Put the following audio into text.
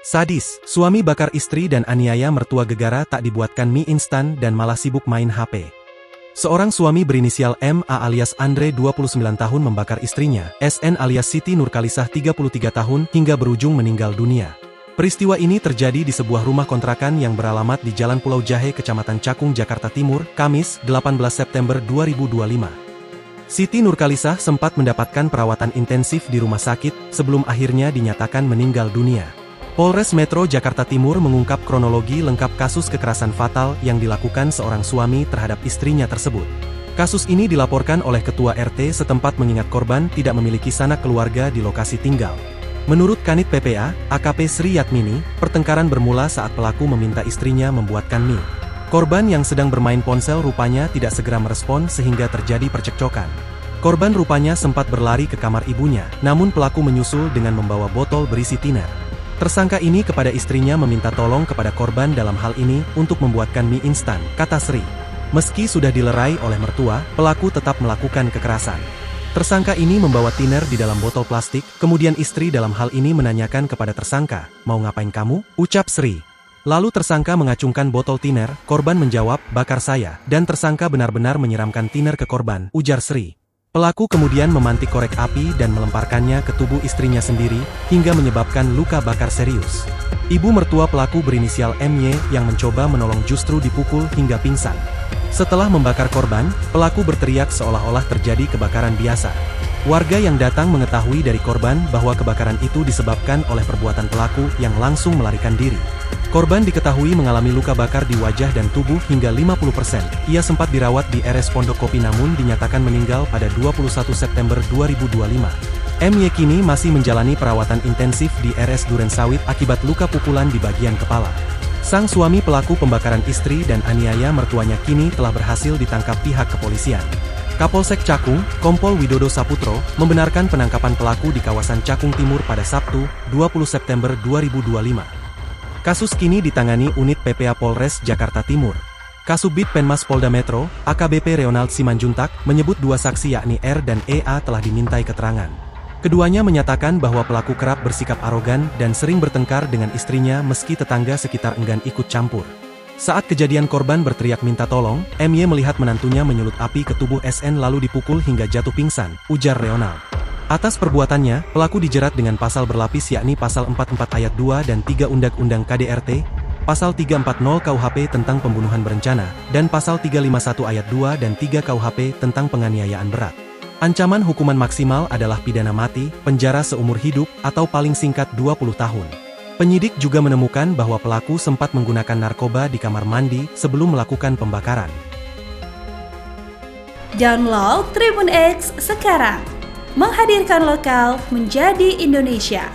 Sadis, suami bakar istri dan aniaya mertua gegara tak dibuatkan mie instan dan malah sibuk main HP. Seorang suami berinisial MA alias Andre 29 tahun membakar istrinya, SN alias Siti Nurkalisah 33 tahun hingga berujung meninggal dunia. Peristiwa ini terjadi di sebuah rumah kontrakan yang beralamat di Jalan Pulau Jahe, Kecamatan Cakung, Jakarta Timur, Kamis, 18 September 2025. Siti Nurkalisah sempat mendapatkan perawatan intensif di rumah sakit sebelum akhirnya dinyatakan meninggal dunia. Polres Metro Jakarta Timur mengungkap kronologi lengkap kasus kekerasan fatal yang dilakukan seorang suami terhadap istrinya tersebut. Kasus ini dilaporkan oleh Ketua RT setempat mengingat korban tidak memiliki sanak keluarga di lokasi tinggal. Menurut Kanit PPA, AKP Sri Yatmini, pertengkaran bermula saat pelaku meminta istrinya membuatkan mie. Korban yang sedang bermain ponsel rupanya tidak segera merespon sehingga terjadi percekcokan. Korban rupanya sempat berlari ke kamar ibunya, namun pelaku menyusul dengan membawa botol berisi tiner. Tersangka ini kepada istrinya meminta tolong kepada korban dalam hal ini untuk membuatkan mie instan, kata Sri. Meski sudah dilerai oleh mertua, pelaku tetap melakukan kekerasan. Tersangka ini membawa tiner di dalam botol plastik, kemudian istri dalam hal ini menanyakan kepada tersangka, "Mau ngapain kamu?" ucap Sri. Lalu tersangka mengacungkan botol tiner, korban menjawab, "Bakar saya," dan tersangka benar-benar menyiramkan tiner ke korban, ujar Sri. Pelaku kemudian memantik korek api dan melemparkannya ke tubuh istrinya sendiri, hingga menyebabkan luka bakar serius. Ibu mertua pelaku berinisial MY yang mencoba menolong justru dipukul hingga pingsan. Setelah membakar korban, pelaku berteriak seolah-olah terjadi kebakaran biasa. Warga yang datang mengetahui dari korban bahwa kebakaran itu disebabkan oleh perbuatan pelaku yang langsung melarikan diri. Korban diketahui mengalami luka bakar di wajah dan tubuh hingga 50%. Ia sempat dirawat di RS Pondok Kopi namun dinyatakan meninggal pada 21 September 2025. MY kini masih menjalani perawatan intensif di RS Durensawit akibat luka pukulan di bagian kepala. Sang suami pelaku pembakaran istri dan aniaya mertuanya kini telah berhasil ditangkap pihak kepolisian. Kapolsek Cakung, Kompol Widodo Saputro, membenarkan penangkapan pelaku di kawasan Cakung Timur pada Sabtu, 20 September 2025. Kasus kini ditangani Unit PPA Polres Jakarta Timur. Kasubdit Penmas Polda Metro, AKBP Reonald Simanjuntak, menyebut dua saksi yakni R dan EA telah dimintai keterangan. Keduanya menyatakan bahwa pelaku kerap bersikap arogan dan sering bertengkar dengan istrinya meski tetangga sekitar enggan ikut campur. Saat kejadian korban berteriak minta tolong, MY melihat menantunya menyulut api ke tubuh SN lalu dipukul hingga jatuh pingsan, ujar Reonald. Atas perbuatannya, pelaku dijerat dengan pasal berlapis yakni pasal 44 ayat 2 dan 3 Undang-Undang KDRT, pasal 340 KUHP tentang pembunuhan berencana, dan pasal 351 ayat 2 dan 3 KUHP tentang penganiayaan berat. Ancaman hukuman maksimal adalah pidana mati, penjara seumur hidup, atau paling singkat 20 tahun. Penyidik juga menemukan bahwa pelaku sempat menggunakan narkoba di kamar mandi sebelum melakukan pembakaran. Download Tribun X sekarang. Menghadirkan lokal menjadi Indonesia.